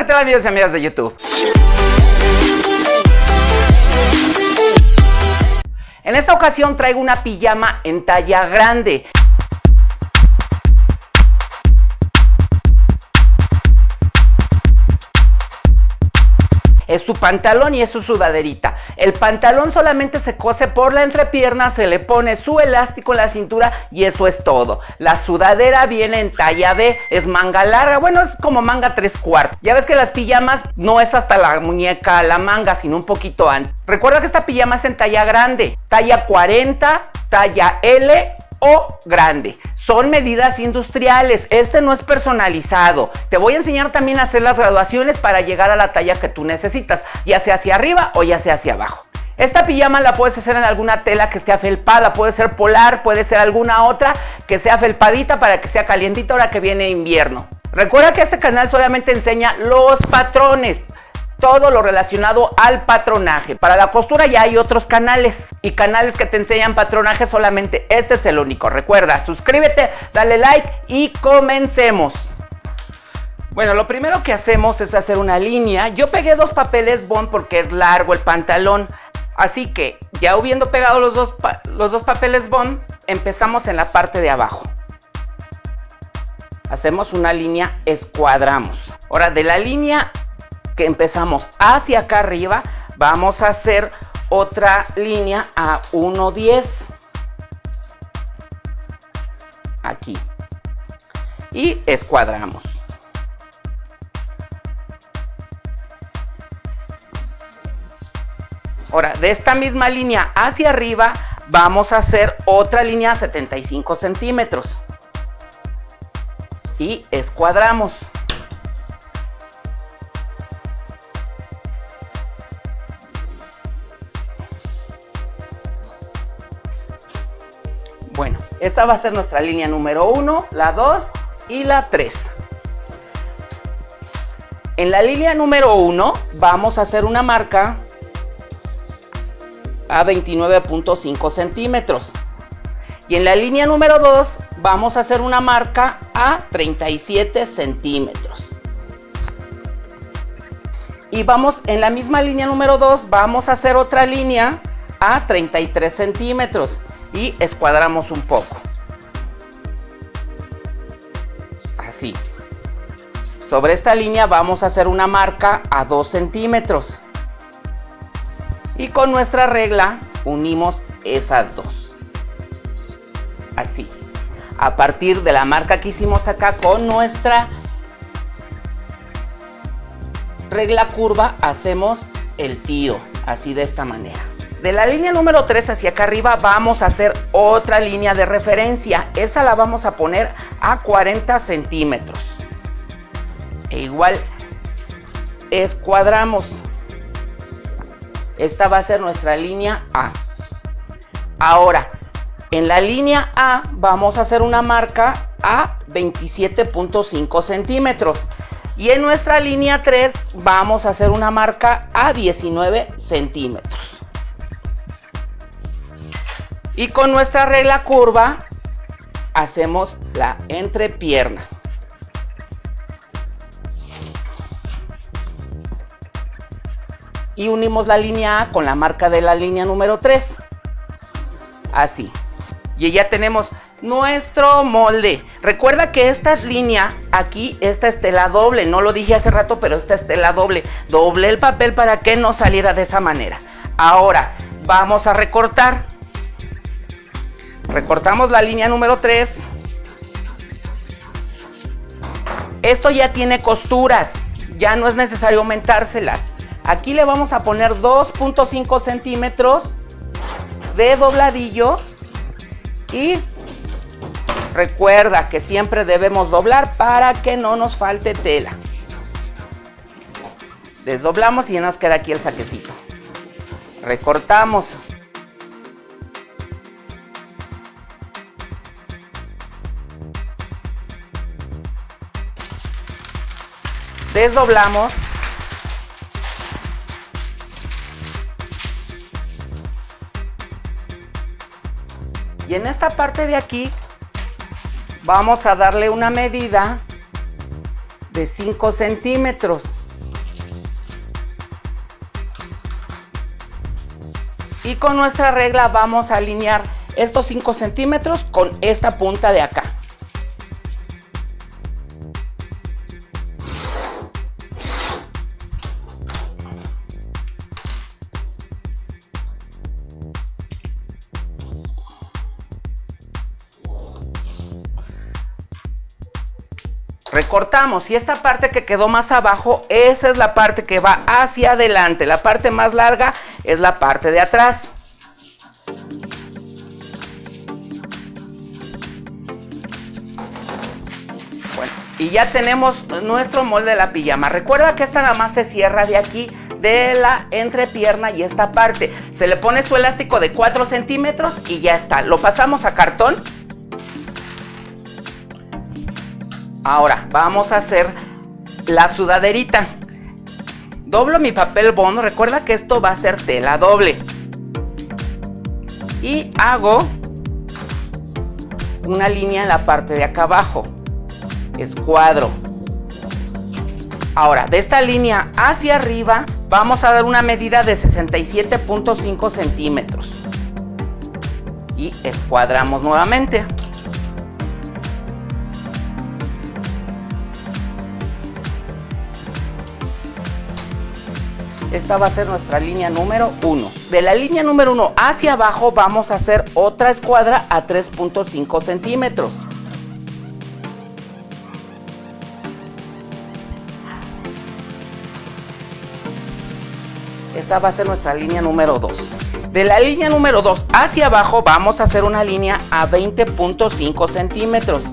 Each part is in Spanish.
¿qué tal, amigos y amigas de YouTube? En esta ocasión traigo una pijama en talla grande. Es su pantalón y es su sudaderita. El pantalón solamente se cose por la entrepierna, se le pone su elástico en la cintura y eso es todo. La sudadera viene en talla B, es manga larga, bueno, es como manga 3/4. Ya ves que las pijamas no es hasta la muñeca, la manga, sino un poquito antes. Recuerda que esta pijama es en talla grande, talla 40, talla L o grande. Son medidas industriales, este no es personalizado. Te voy a enseñar también a hacer las graduaciones para llegar a la talla que tú necesitas, ya sea hacia arriba o ya sea hacia abajo. Esta pijama la puedes hacer en alguna tela que esté afelpada, puede ser polar, puede ser alguna otra que sea afelpadita para que sea calientita ahora que viene invierno. Recuerda que este canal solamente enseña los patrones, todo lo relacionado al patronaje. Para la costura ya hay otros canales y canales que te enseñan patronaje, solamente este es el único. Recuerda, suscríbete, dale like y comencemos. Bueno, lo primero que hacemos es hacer una línea. Yo pegué 2 papeles bond porque es largo el pantalón, así que ya habiendo pegado los dos papeles bond, empezamos en la parte de abajo. Hacemos una línea, escuadramos. Ahora de la línea que empezamos hacia acá arriba, vamos a hacer otra línea a 1.10 aquí y escuadramos. Ahora de esta misma línea hacia arriba vamos a hacer otra línea a 75 centímetros y escuadramos. Bueno, esta va a ser nuestra línea número 1, la 2 y la 3. En la línea número 1 vamos a hacer una marca a 29.5 centímetros. Y en la línea número 2 vamos a hacer una marca a 37 centímetros. Y vamos en la misma línea número 2, vamos a hacer otra línea a 33 centímetros. Y escuadramos un poco. Así. Sobre esta línea vamos a hacer una marca a 2 centímetros. Y con nuestra regla unimos esas dos. Así. A partir de la marca que hicimos acá con nuestra regla curva, hacemos el tiro. Así, de esta manera. De la línea número 3 hacia acá arriba vamos a hacer otra línea de referencia. Esa la vamos a poner a 40 centímetros. E igual escuadramos. Esta va a ser nuestra línea A. Ahora, en la línea A vamos a hacer una marca a 27.5 centímetros. Y en nuestra línea 3 vamos a hacer una marca a 19 centímetros. Y con nuestra regla curva hacemos la entrepierna. Y unimos la línea A con la marca de la línea número 3. Así. Y ya tenemos nuestro molde. Recuerda que esta línea aquí, esta es tela doble. No lo dije hace rato, pero esta es tela doble. Doblé el papel para que no saliera de esa manera. Ahora vamos a recortar. Recortamos la línea número 3. Esto ya tiene costuras, ya no es necesario aumentárselas. Aquí le vamos a poner 2.5 centímetros de dobladillo. Y recuerda que siempre debemos doblar para que no nos falte tela. Desdoblamos y ya nos queda aquí el saquecito. Recortamos. Desdoblamos. Y en esta parte de aquí vamos a darle una medida de 5 centímetros. Y con nuestra regla vamos a alinear estos 5 centímetros con esta punta de acá. Recortamos y esta parte que quedó más abajo, esa es la parte que va hacia adelante. La parte más larga es la parte de atrás. Bueno, y ya tenemos nuestro molde de la pijama. Recuerda que esta nada más se cierra de aquí, de la entrepierna y esta parte. Se le pone su elástico de 4 centímetros y ya está. Lo pasamos a cartón. Ahora vamos a hacer la sudaderita. Doblo mi papel bond. Recuerda que esto va a ser tela doble. Y hago una línea en la parte de acá abajo. Escuadro. Ahora, de esta línea hacia arriba, vamos a dar una medida de 67.5 centímetros. Y escuadramos nuevamente. Esta va a ser nuestra línea número 1. De la línea número 1 hacia abajo vamos a hacer otra escuadra a 3.5 centímetros. Esta va a ser nuestra línea número 2. De la línea número 2 hacia abajo vamos a hacer una línea a 20.5 centímetros.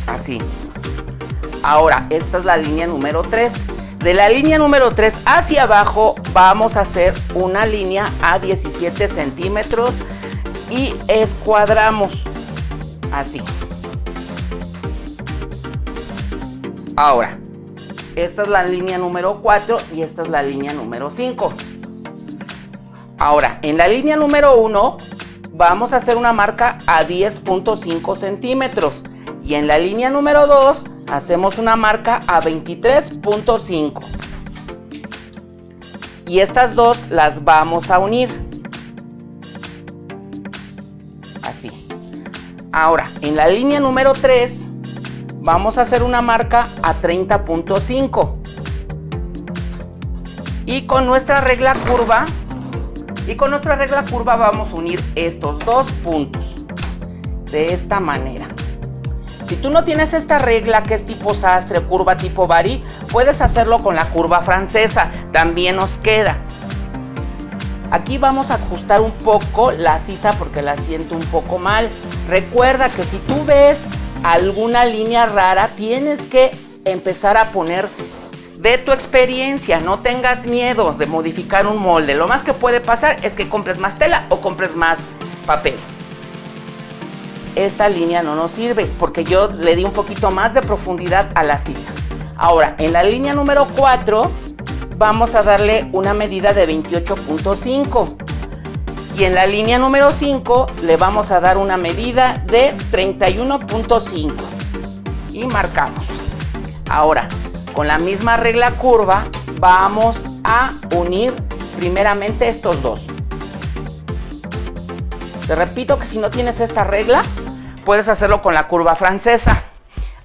Así. Ahora, esta es la línea número 3. De la línea número 3 hacia abajo vamos a hacer una línea a 17 centímetros y escuadramos. Así. Ahora, esta es la línea número 4 y esta es la línea número 5. Ahora, en la línea número 1 vamos a hacer una marca a 10.5 centímetros. Y en la línea número 2 hacemos una marca a 23.5. Y estas dos las vamos a unir. Así. Ahora, en la línea número 3 vamos a hacer una marca a 30.5. Y con nuestra regla curva, vamos a unir estos dos puntos. De esta manera. Si tú no tienes esta regla que es tipo sastre, curva tipo Bari, puedes hacerlo con la curva francesa, también nos queda. Aquí vamos a ajustar un poco la sisa porque la siento un poco mal. Recuerda que si tú ves alguna línea rara, tienes que empezar a poner de tu experiencia. No tengas miedo de modificar un molde. Lo más que puede pasar es que compres más tela o compres más papel. Esta línea no nos sirve porque yo le di un poquito más de profundidad a la sisa. Ahora, en la línea número 4 vamos a darle una medida de 28.5 y en la línea número 5 le vamos a dar una medida de 31.5 y marcamos. Ahora, con la misma regla curva vamos a unir primeramente estos dos. Te repito que si no tienes esta regla, puedes hacerlo con la curva francesa.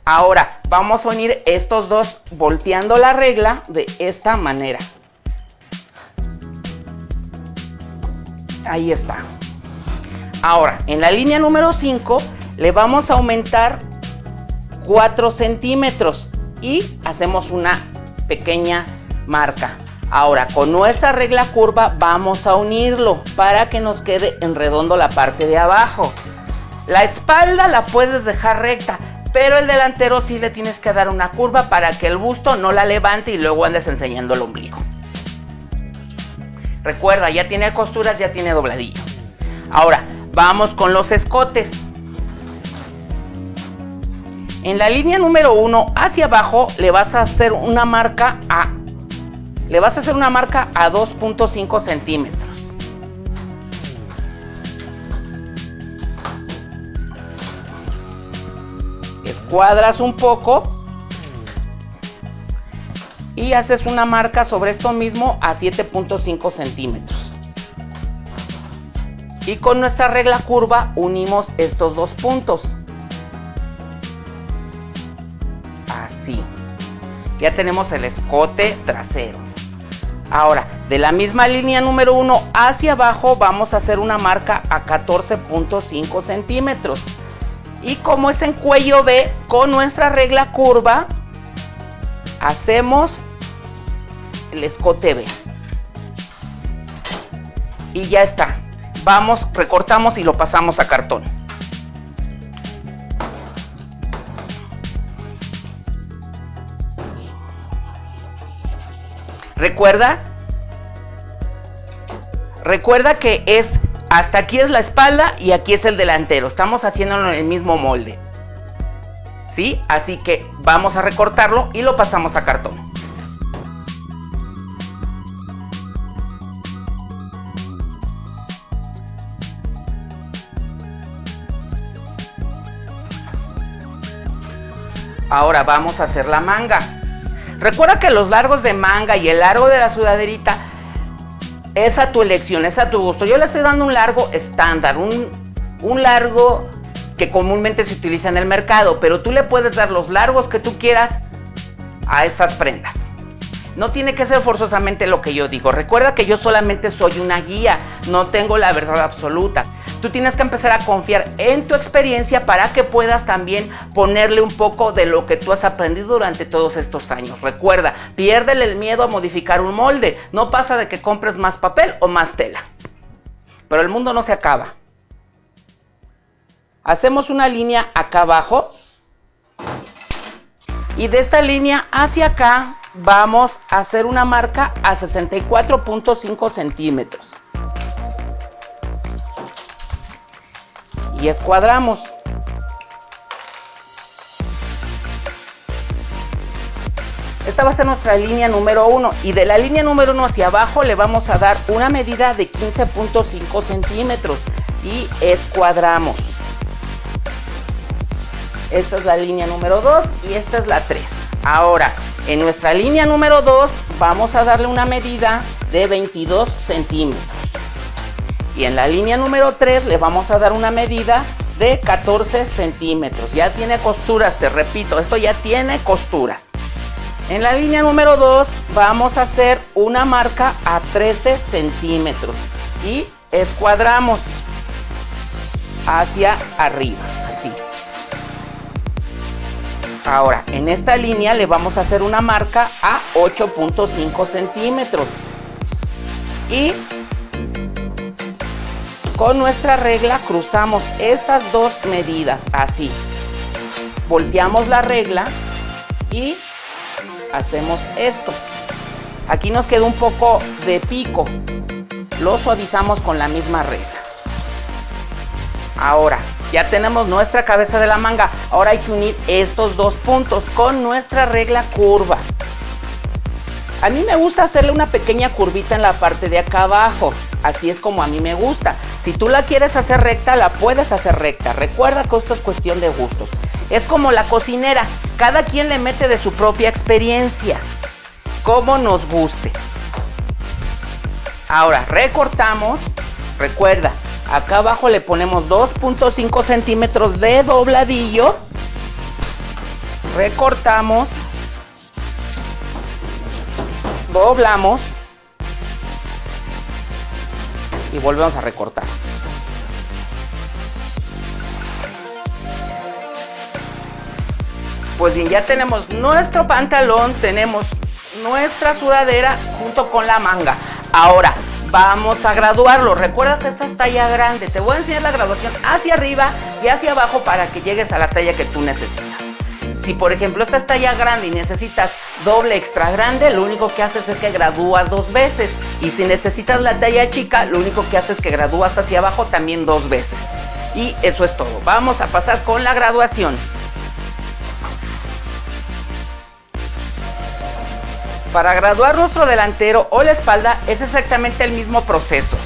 Ahora, vamos a unir estos dos volteando la regla de esta manera. Ahí está. Ahora, en la línea número 5, le vamos a aumentar 4 centímetros y hacemos una pequeña marca. Ahora, con nuestra regla curva vamos a unirlo para que nos quede en redondo la parte de abajo. La espalda la puedes dejar recta, pero el delantero sí le tienes que dar una curva para que el busto no la levante y luego andes enseñando el ombligo. Recuerda, ya tiene costuras, ya tiene dobladillo. Ahora, vamos con los escotes. En la línea número 1 hacia abajo le vas a hacer una marca a 2.5 centímetros. Escuadras un poco y haces una marca sobre esto mismo a 7.5 centímetros. Y con nuestra regla curva unimos estos dos puntos. Así. Ya tenemos el escote trasero. Ahora, de la misma línea número 1 hacia abajo vamos a hacer una marca a 14.5 centímetros. Y como es en cuello B, con nuestra regla curva, hacemos el escote B. Y ya está. Vamos, recortamos y lo pasamos a cartón. Recuerda que es hasta aquí es la espalda y aquí es el delantero. Estamos haciéndolo en el mismo molde. ¿Sí? Así que vamos a recortarlo y lo pasamos a cartón. Ahora vamos a hacer la manga. Recuerda que los largos de manga y el largo de la sudaderita es a tu elección, es a tu gusto. Yo le estoy dando un largo estándar, un largo que comúnmente se utiliza en el mercado, pero tú le puedes dar los largos que tú quieras a estas prendas. No tiene que ser forzosamente lo que yo digo. Recuerda que yo solamente soy una guía, no tengo la verdad absoluta. Tú tienes que empezar a confiar en tu experiencia para que puedas también ponerle un poco de lo que tú has aprendido durante todos estos años. Recuerda, piérdele el miedo a modificar un molde. No pasa de que compres más papel o más tela. Pero el mundo no se acaba. Hacemos una línea acá abajo. Y de esta línea hacia acá vamos a hacer una marca a 64.5 centímetros. Y escuadramos. Esta va a ser nuestra línea número 1 y de la línea número 1 hacia abajo le vamos a dar una medida de 15.5 centímetros y escuadramos. Esta es la línea número 2 y esta es la 3. Ahora, en nuestra línea número 2 vamos a darle una medida de 22 centímetros. Y en la línea número 3 le vamos a dar una medida de 14 centímetros. Ya tiene costuras, te repito, esto ya tiene costuras. En la línea número 2 vamos a hacer una marca a 13 centímetros. Y escuadramos hacia arriba, así. Ahora, en esta línea le vamos a hacer una marca a 8.5 centímetros. Y con nuestra regla cruzamos estas dos medidas, así. Volteamos la regla y hacemos esto. Aquí nos quedó un poco de pico. Lo suavizamos con la misma regla. Ahora, ya tenemos nuestra cabeza de la manga. Ahora hay que unir estos dos puntos con nuestra regla curva. A mí me gusta hacerle una pequeña curvita en la parte de acá abajo. Así es como a mí me gusta. Si tú la quieres hacer recta, la puedes hacer recta. Recuerda que esto es cuestión de gustos. Es como la cocinera. Cada quien le mete de su propia experiencia. Como nos guste. Ahora, recortamos. Recuerda, acá abajo le ponemos 2.5 centímetros de dobladillo. Recortamos. Doblamos. Y volvemos a recortar. Pues bien, ya tenemos nuestro pantalón, tenemos nuestra sudadera junto con la manga. Ahora, vamos a graduarlo. Recuerda que esta es talla grande. Te voy a enseñar la graduación hacia arriba y hacia abajo para que llegues a la talla que tú necesitas. Si por ejemplo esta es talla grande y necesitas doble extra grande, lo único que haces es que gradúas 2 veces. Y si necesitas la talla chica, lo único que haces es que gradúas hacia abajo también 2 veces. Y eso es todo. Vamos a pasar con la graduación. Para graduar nuestro delantero o la espalda es exactamente el mismo proceso.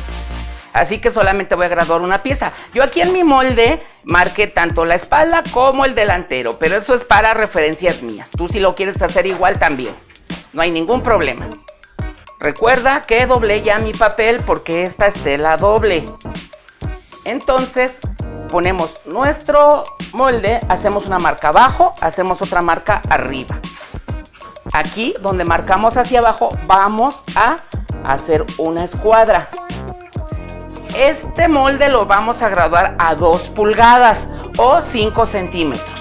Así que solamente voy a graduar una pieza. Yo aquí en mi molde marqué tanto la espalda como el delantero, pero eso es para referencias mías. Tú si lo quieres hacer igual también, no hay ningún problema. Recuerda que doblé ya mi papel porque esta es tela doble. Entonces ponemos nuestro molde, hacemos una marca abajo, hacemos otra marca arriba. Aquí donde marcamos hacia abajo vamos a hacer una escuadra. Este molde lo vamos a graduar a 2 pulgadas o 5 centímetros.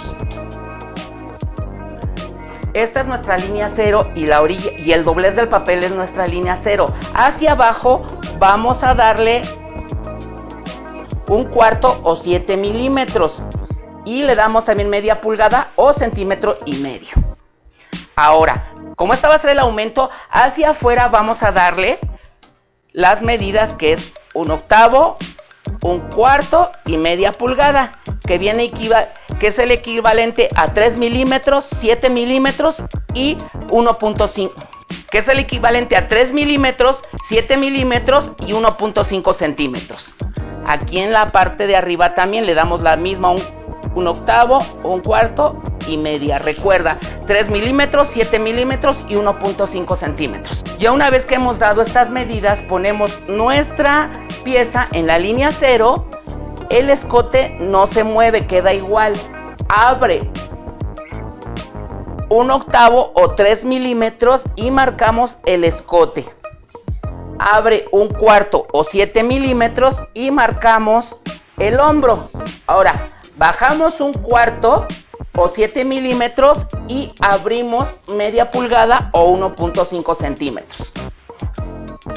Esta es nuestra línea 0 y la orilla y el doblez del papel es nuestra línea 0. Hacia abajo vamos a darle 1/4 o 7 milímetros y le damos también media pulgada o 1,5 centímetros. Ahora, como esta va a ser el aumento, hacia afuera vamos a darle las medidas que es 1/8, 1/4 y media pulgada, que es el equivalente a 3 milímetros, 7 milímetros y 1.5, que es el equivalente a 3 milímetros, 7 milímetros y 1.5 centímetros. Aquí en la parte de arriba también le damos la misma 1/8, 1/4 y media. Recuerda, 3 milímetros, 7 milímetros y 1.5 centímetros. Ya una vez que hemos dado estas medidas, ponemos nuestra pieza en la línea 0. El escote no se mueve, queda igual. Abre 1/8 o 3 milímetros y marcamos el escote. Abre 1/4 o 7 milímetros y marcamos el hombro. Ahora, bajamos 1/4 o 7 milímetros y abrimos media pulgada o 1.5 centímetros.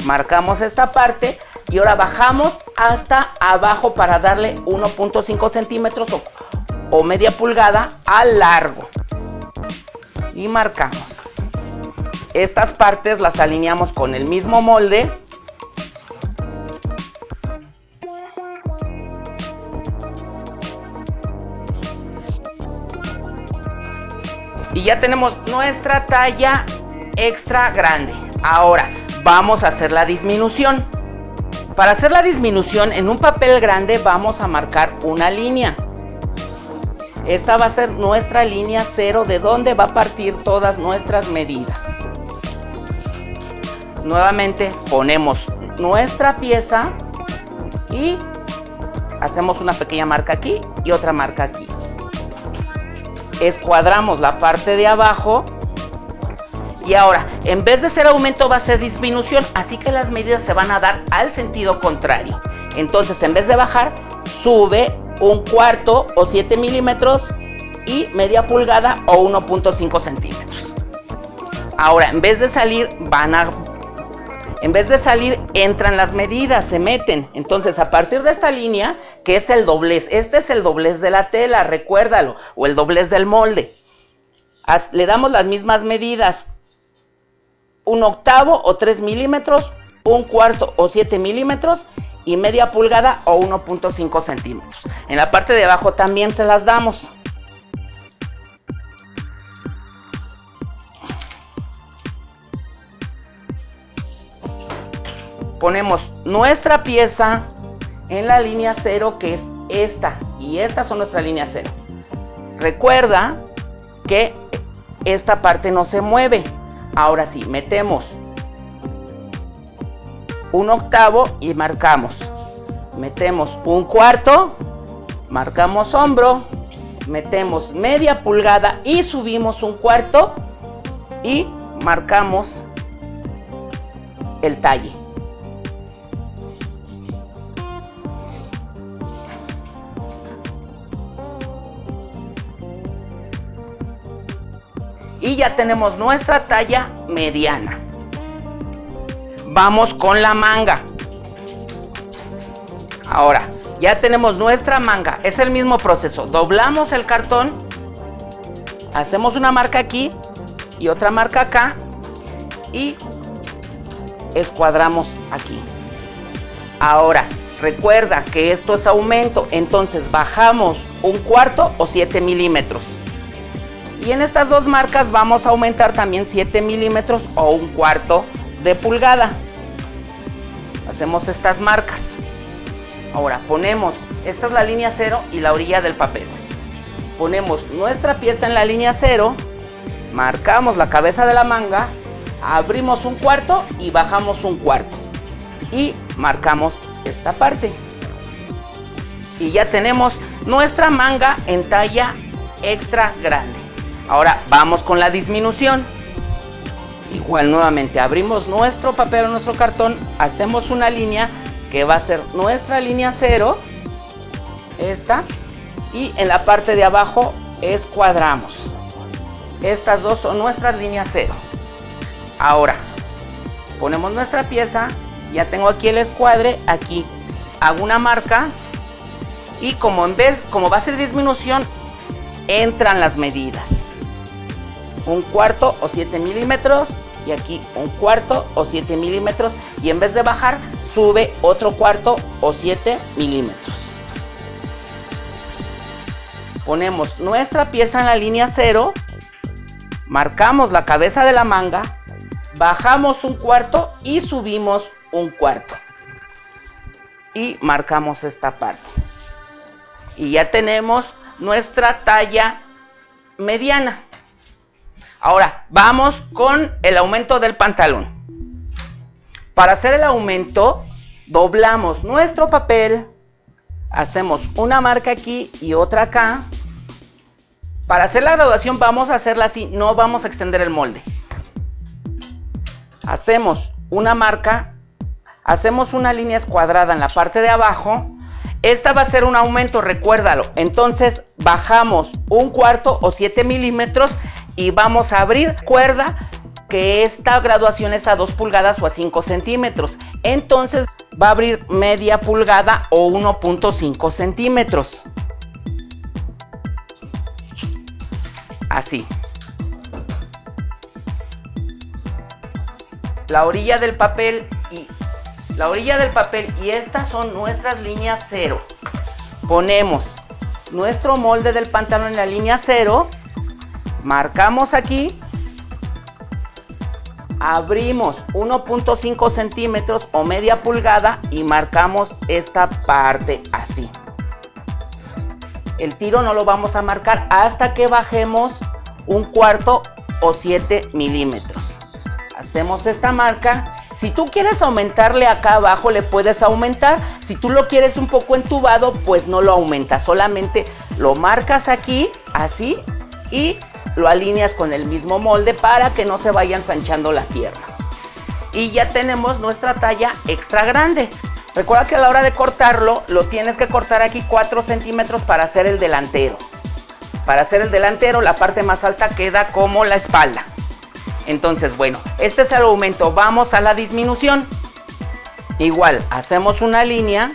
Marcamos esta parte y ahora bajamos hasta abajo para darle 1.5 centímetros o media pulgada al largo. Y marcamos. Estas partes las alineamos con el mismo molde. Y ya tenemos nuestra talla extra grande. Ahora vamos a hacer la disminución. Para hacer la disminución en un papel grande vamos a marcar una línea. Esta va a ser nuestra línea 0 de donde va a partir todas nuestras medidas. Nuevamente ponemos nuestra pieza y hacemos una pequeña marca aquí y otra marca aquí. Escuadramos la parte de abajo y ahora en vez de ser aumento va a ser disminución, así que las medidas se van a dar al sentido contrario. Entonces en vez de bajar, sube 1/4 o 7 milímetros y media pulgada o 1.5 centímetros. Ahora en vez de salir entran las medidas, se meten. Entonces a partir de esta línea, que es el doblez, este es el doblez de la tela, recuérdalo, o el doblez del molde. Le damos las mismas medidas, 1/8 o 3 milímetros, 1/4 o 7 milímetros y media pulgada o 1.5 centímetros. En la parte de abajo también se las damos. Ponemos nuestra pieza en la línea 0, que es esta, y estas son nuestra línea 0. Recuerda que esta parte no se mueve. Ahora sí, metemos 1/8 y marcamos. Metemos 1/4, marcamos hombro, metemos media pulgada y subimos 1/4 y marcamos el talle. Y ya tenemos nuestra talla mediana. Vamos con la manga. Ahora, ya tenemos nuestra manga. Es el mismo proceso. Doblamos el cartón. Hacemos una marca aquí y otra marca acá. Y escuadramos aquí. Ahora, recuerda que esto es aumento. Entonces bajamos 1/4 o 7 milímetros. Y en estas dos marcas vamos a aumentar también 7 milímetros o 1/4 de pulgada. Hacemos estas marcas. Ahora ponemos, esta es la línea 0 y la orilla del papel. Ponemos nuestra pieza en la línea 0, marcamos la cabeza de la manga abrimos un cuarto y bajamos un cuarto. Y marcamos esta parte. Y ya tenemos nuestra manga en talla extra grande. Ahora vamos con la disminución. Igual nuevamente abrimos nuestro papel o nuestro cartón, hacemos una línea que va a ser nuestra línea 0, esta, y en la parte de abajo escuadramos. Estas dos son nuestras líneas 0. Ahora ponemos nuestra pieza, ya tengo aquí el escuadre, aquí hago una marca y como va a ser disminución, entran las medidas. Un cuarto o 7 milímetros y aquí un cuarto o 7 milímetros y en vez de bajar sube otro cuarto o 7 milímetros. Ponemos nuestra pieza en la línea 0, marcamos la cabeza de la manga, bajamos un cuarto y subimos un cuarto y marcamos esta parte y ya tenemos nuestra talla mediana. Ahora vamos con el aumento del pantalón. Para hacer el aumento doblamos nuestro papel, hacemos una marca aquí y otra acá. Para hacer la graduación vamos a hacerla así, no vamos a extender el molde. Hacemos una marca, hacemos una línea escuadrada en la parte de abajo. Esta va a ser un aumento, recuérdalo. Entonces bajamos un cuarto o 7 milímetros y vamos a abrir cuerda, que esta graduación es a 2 pulgadas o a 5 centímetros. Entonces va a abrir media pulgada o 1.5 centímetros. Así. La orilla del papel y estas son nuestras líneas 0. Ponemos nuestro molde del pantalón en la línea 0, marcamos aquí, abrimos 1.5 centímetros o media pulgada y marcamos esta parte así. El tiro no lo vamos a marcar hasta que bajemos un cuarto o 7 milímetros. Hacemos esta marca. Si tú quieres aumentarle acá abajo, le puedes aumentar. Si tú lo quieres un poco entubado, pues no lo aumentas. Solamente lo marcas aquí, así, y lo alineas con el mismo molde para que no se vaya ensanchando la pierna. Y ya tenemos nuestra talla extra grande. Recuerda que a la hora de cortarlo, lo tienes que cortar aquí 4 centímetros para hacer el delantero. Para hacer el delantero, la parte más alta queda como la espalda. Entonces, bueno, este es el aumento. Vamos a la disminución. Igual, hacemos una línea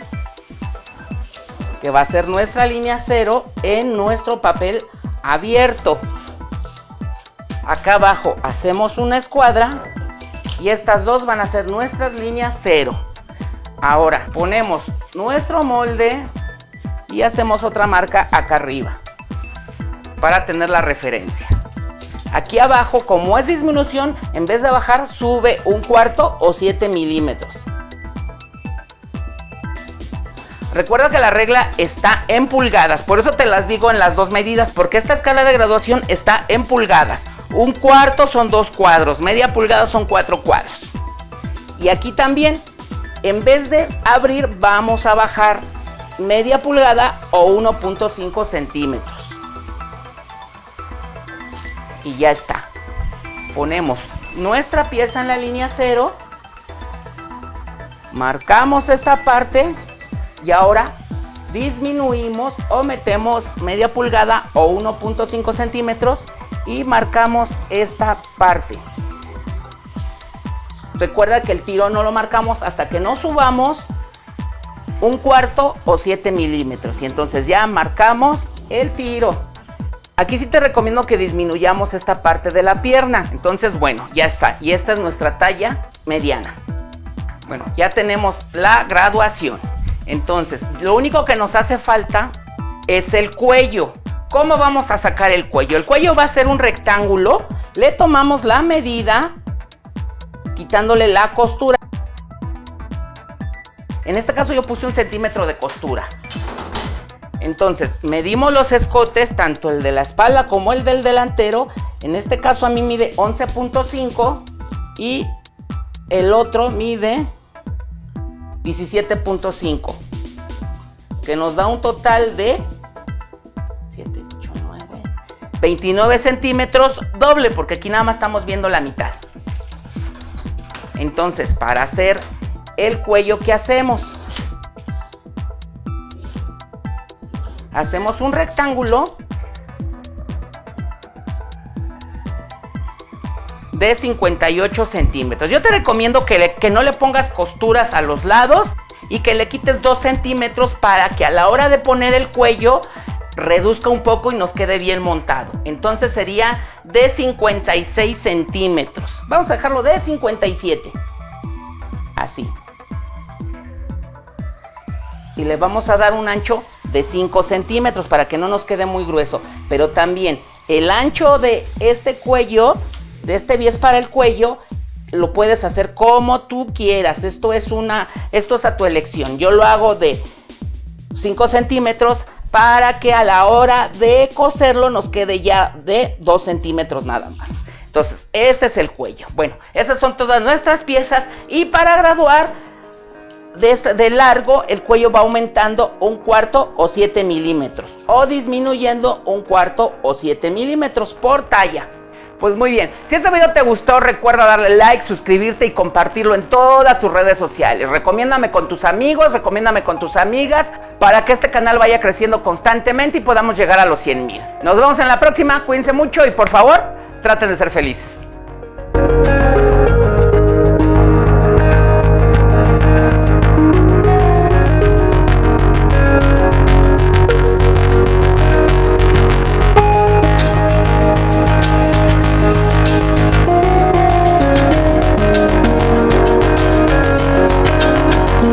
que va a ser nuestra línea 0 en nuestro papel abierto. Acá abajo hacemos una escuadra y estas dos van a ser nuestras líneas 0. Ahora ponemos nuestro molde y hacemos otra marca acá arriba para tener la referencia. Aquí abajo, como es disminución, en vez de bajar, sube un cuarto o 7 milímetros. Recuerda que la regla está en pulgadas, por eso te las digo en las dos medidas, porque esta escala de graduación está en pulgadas. Un cuarto son 2 cuadros, media pulgada son 4 cuadros. Y aquí también, en vez de abrir, vamos a bajar media pulgada o 1.5 centímetros. Y ya está. Ponemos nuestra pieza en la línea 0, marcamos esta parte y ahora disminuimos o metemos media pulgada o 1.5 centímetros y marcamos esta parte. Recuerda que el tiro no lo marcamos hasta que no subamos un cuarto o 7 milímetros y entonces ya marcamos el tiro. Aquí sí te recomiendo que disminuyamos esta parte de la pierna. Entonces, bueno, ya está. Y esta es nuestra talla mediana. Bueno, ya tenemos la graduación. Entonces, lo único que nos hace falta es el cuello. ¿Cómo vamos a sacar el cuello? El cuello va a ser un rectángulo. Le tomamos la medida, quitándole la costura. En este caso yo puse 1 centímetro de costura. Entonces, medimos los escotes, tanto el de la espalda como el del delantero. En este caso a mí mide 11.5 y el otro mide 17.5, que nos da un total de 7, 8, 9, 29 centímetros doble, porque aquí nada más estamos viendo la mitad. Entonces, para hacer el cuello, ¿qué hacemos? Hacemos un rectángulo de 58 centímetros. Yo te recomiendo que no le pongas costuras a los lados y que le quites 2 centímetros para que a la hora de poner el cuello reduzca un poco y nos quede bien montado. Entonces sería de 56 centímetros. Vamos a dejarlo de 57. Así. Y le vamos a dar un ancho de 5 centímetros para que no nos quede muy grueso. Pero también el ancho de este cuello, de este bies para el cuello, lo puedes hacer como tú quieras. Esto es a tu elección. Yo lo hago de 5 centímetros para que a la hora de coserlo nos quede ya de 2 centímetros nada más. Entonces, este es el cuello. Bueno, esas son todas nuestras piezas, y para graduar de largo, el cuello va aumentando 1/4 o 7 milímetros, o disminuyendo 1/4 o 7 milímetros por talla. Pues muy bien, si este video te gustó, recuerda darle like, suscribirte y compartirlo en todas tus redes sociales. Recomiéndame con tus amigos, recomiéndame con tus amigas, para que este canal vaya creciendo constantemente y podamos llegar a los 100,000. Nos vemos en la próxima, cuídense mucho y por favor, traten de ser felices.